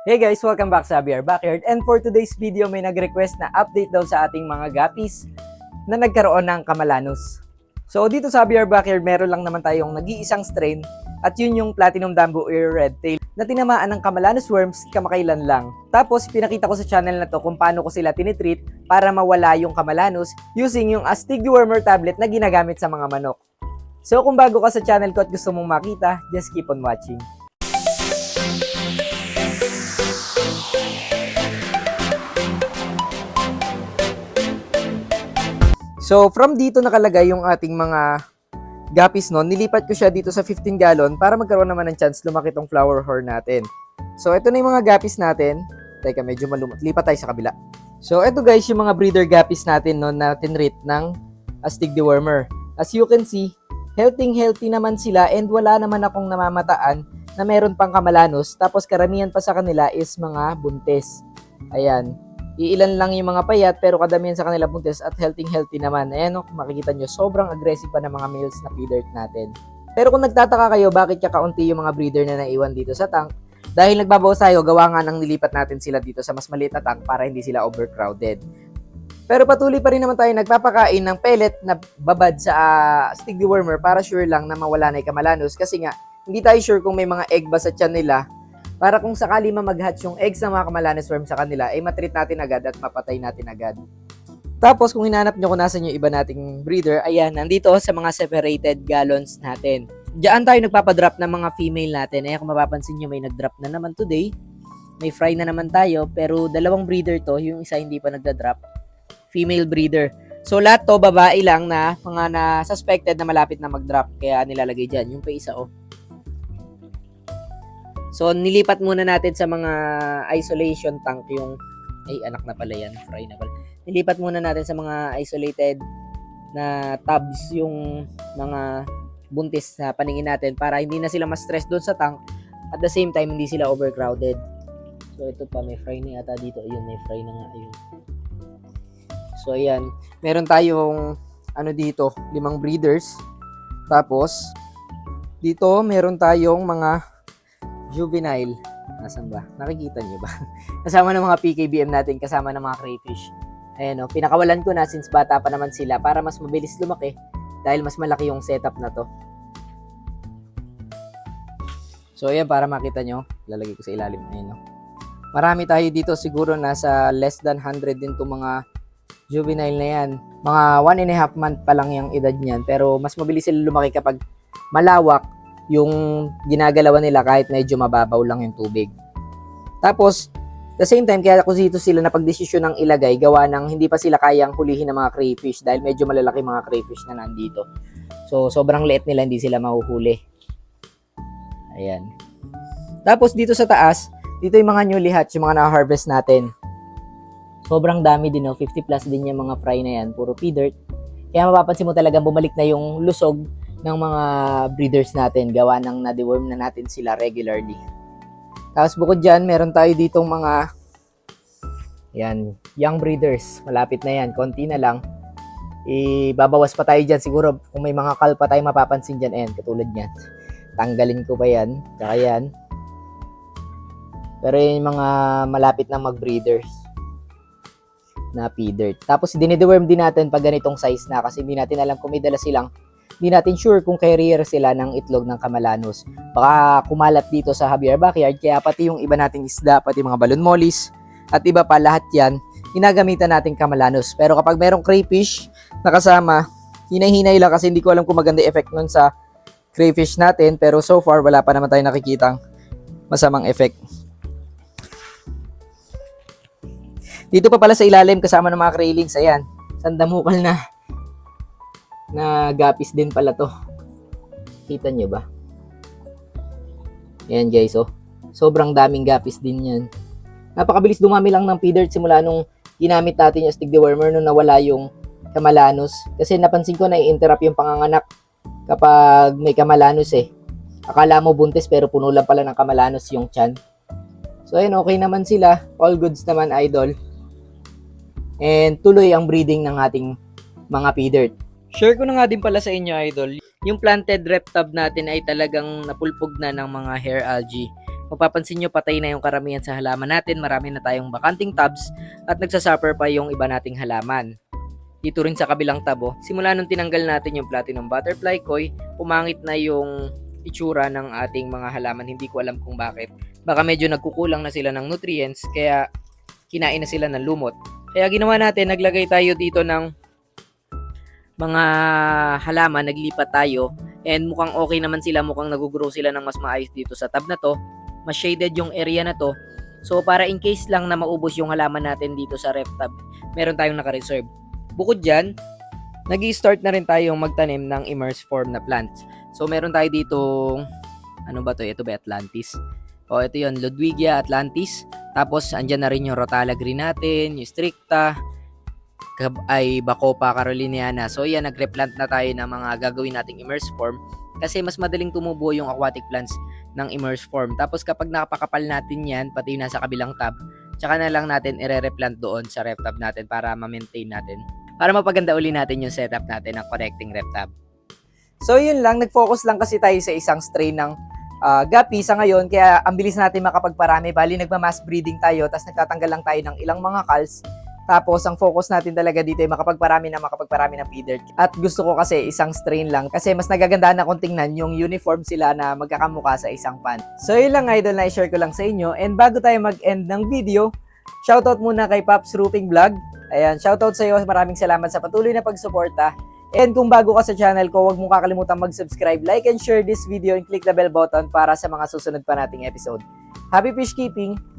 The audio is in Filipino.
Hey guys, welcome back sa BR Backyard, and for today's video may nag-request na update daw sa ating mga guppies na nagkaroon ng Camelanus. So dito sa BR Backyard meron lang naman tayong nag-iisang strain at yun yung Platinum Dambu Ear Redtail na tinamaan ng Camelanus worms kamakailan lang. Tapos pinakita ko sa channel na to kung paano ko sila tinitreat para mawala yung Camelanus using yung Astig Dewormer tablet na ginagamit sa mga manok. So kung bago ka sa channel ko at gusto mong makita, just keep on watching. So, from dito nakalagay yung ating mga guppies noon. Nilipat ko siya dito sa 15 gallon para magkaroon naman ng chance lumaki tong flower horn natin. So, ito na yung mga guppies natin. Teka, medyo malumot. Lipat tayo sa kabila. So, ito guys, yung mga breeder guppies natin noon na tinreat ng Astig Dewormer. As you can see, healthy naman sila and wala naman akong namamataan na meron pang Camelanus. Tapos, karamihan pa sa kanila is mga buntis. Ayan. Iilan lang yung mga payat pero kadamihan sa kanila buntis at healthy naman. Ayan o, makikita nyo, sobrang aggressive pa ng mga males na feeder natin. Pero kung nagtataka kayo bakit kakaunti yung mga breeder na naiwan dito sa tank, dahil nagbabawas tayo, gawa nga nang nilipat natin sila dito sa mas maliit na tank para hindi sila overcrowded. Pero patuloy pa rin naman tayo nagpapakain ng pellet na babad sa Astig Dewormer para sure lang na mawala na yung Camelanus kasi nga, hindi tayo sure kung may mga egg ba sa tiyan nila para kung sakali mag-hatch yung eggs ng mga Camelanus worm sa kanila, ay matreat natin agad at mapatay natin agad. Tapos kung hinanap nyo kung nasan yung iba nating breeder, ayan, nandito sa mga separated gallons natin. Diyan tayo nagpapadrop ng mga female natin. Ayan, kung mapapansin nyo, may nag-drop na naman today. May fry na naman tayo, pero dalawang breeder to, yung isa hindi pa nagda-drop. Female breeder. So lahat to, babae lang na mga na-suspected na malapit na mag-drop, kaya nilalagay dyan. Yung pa isa, oh. So, nilipat muna natin sa mga isolation tank yung... Ay, anak na pala yan. Fry na pala. Nilipat muna natin sa mga isolated na tubs yung mga buntis na paningin natin para hindi na sila ma-stress doon sa tank. At the same time, hindi sila overcrowded. So, ito pa. May fry na yata dito. Ayun, may fry na nga. Ayun. So, ayan. Meron tayong dito, 5 breeders. Tapos, dito, meron tayong mga juvenile. Nasaan ba? Nakikita nyo ba? Kasama ng mga PKBM natin, kasama ng mga crayfish. Ayan o, pinakawalan ko na since bata pa naman sila para mas mabilis lumaki dahil mas malaki yung setup na to. So ayan, para makita nyo, lalagay ko sa ilalim. Ayan o. Marami tayo dito, siguro nasa less than 100 din itong mga juvenile na yan. Mga 1.5 month pa lang yung edad niyan, pero mas mabilis sila lumaki kapag malawak yung ginagalawan nila kahit medyo mababaw lang yung tubig. Tapos, the same time, kaya ako dito sila na pagdesisyon ng ilagay, gawa ng hindi pa sila kayang hulihin ng mga crayfish dahil medyo malalaki mga crayfish na nandito. So, sobrang liit nila, hindi sila mahuhuli. Ayan. Tapos, dito sa taas, dito yung mga newly hatch, yung mga na-harvest natin. Sobrang dami din, 50 plus din yung mga fry na yan, puro pea dirt. Kaya mapapansin mo talagang bumalik na yung lusog ng mga breeders natin, gawa ng na-deworm na natin sila regularly. Tapos bukod dyan, meron tayo ditong mga young breeders. Malapit na yan, konti na lang. Ibabawas pa tayo dyan siguro kung may mga kal pa tayo mapapansin dyan. Ayan, katulad yan. Tanggalin ko pa yan. Tsaka yan. Pero yung mga malapit na mag-breeders na feeder. Tapos dinideworm din natin pag ganitong size na kasi hindi natin alam kung may dala silang. Hindi natin sure kung carrier sila ng itlog ng Camelanus. Baka kumalat dito sa BR Backyard, kaya pati yung iba nating isda, pati mga balon mollies, at iba pa, lahat yan, ginagamitan natin Camelanus. Pero kapag merong crayfish na kasama, hinay-hinay lang kasi hindi ko alam kung maganda effect nun sa crayfish natin. Pero so far, wala pa naman tayo nakikitang masamang effect. Dito pa pala sa ilalim, kasama ng mga craylings, ayan, sandamukal na guppies din pala to. Kita nyo ba? Ayan guys, oh. Sobrang daming guppies din yan. Napakabilis dumami lang ng feeder simula nung ginamit natin yung Astig Dewormer nung nawala yung Camelanus. Kasi napansin ko na i-interrupt yung panganganak kapag may Camelanus eh. Akala mo buntis pero puno lang pala ng Camelanus yung tiyan. So ayan, okay naman sila. All goods naman, idol. And tuloy ang breeding ng ating mga feeder. Share ko na nga din pala sa inyo, idol. Yung planted rep tub natin ay talagang napulpog na ng mga hair algae. Mapapansin nyo, patay na yung karamihan sa halaman natin, marami na tayong bakanting tabs at nagsasuffer pa yung iba nating halaman. Dito rin sa kabilang tabo, simula nung tinanggal natin yung platinum butterfly koi, pumangit na yung itsura ng ating mga halaman. Hindi ko alam kung bakit. Baka medyo nagkukulang na sila ng nutrients, kaya kinain na sila ng lumot. Kaya ginawa natin, naglagay tayo dito ng mga halaman, naglipat tayo, and mukhang okay naman sila, mukhang nag-grow sila ng mas maayos dito sa tab na to. Mas shaded yung area na to. So para in case lang na maubos yung halaman natin dito sa ref tab, meron tayong naka-reserve. Bukod dyan, nag-i-start na rin tayong magtanim ng immerse form na plants. So meron tayo dito, ano ba to? Ito ba Atlantis? O ito yon, Ludwigia Atlantis. Tapos andyan na rin yung Rotala green natin, yung Stricta, ay Bacopa caroliniana. So yan, nag-replant na tayo ng mga gagawin nating immerse form kasi mas madaling tumubo yung aquatic plants ng immerse form. Tapos kapag nakapakapal natin yan, pati yung nasa kabilang tab, tsaka na lang natin ire-replant doon sa ref tab natin para ma-maintain natin. Para mapaganda uli natin yung setup natin ng connecting ref tab. So yun lang, nag-focus lang kasi tayo sa isang strain ng guppy sa ngayon, kaya ang bilis natin makapagparami. Bali nagma-mass breeding tayo, tapos nagtatanggal lang tayo ng ilang mga culls. Tapos, ang focus natin talaga dito ay makapagparami ng feeder. At gusto ko kasi isang strain lang kasi mas nagagandahan na kung tingnan yung uniform sila na magkakamukha sa isang pan. So, yun lang idol na i-share ko lang sa inyo. And bago tayo mag-end ng video, shoutout muna kay Pops Roofing Vlog. Ayan, shoutout sa iyo. Maraming salamat sa patuloy na pagsuporta. And kung bago ka sa channel ko, huwag mong kakalimutan mag-subscribe, like, and share this video, and click the bell button para sa mga susunod pa nating episode. Happy fish keeping!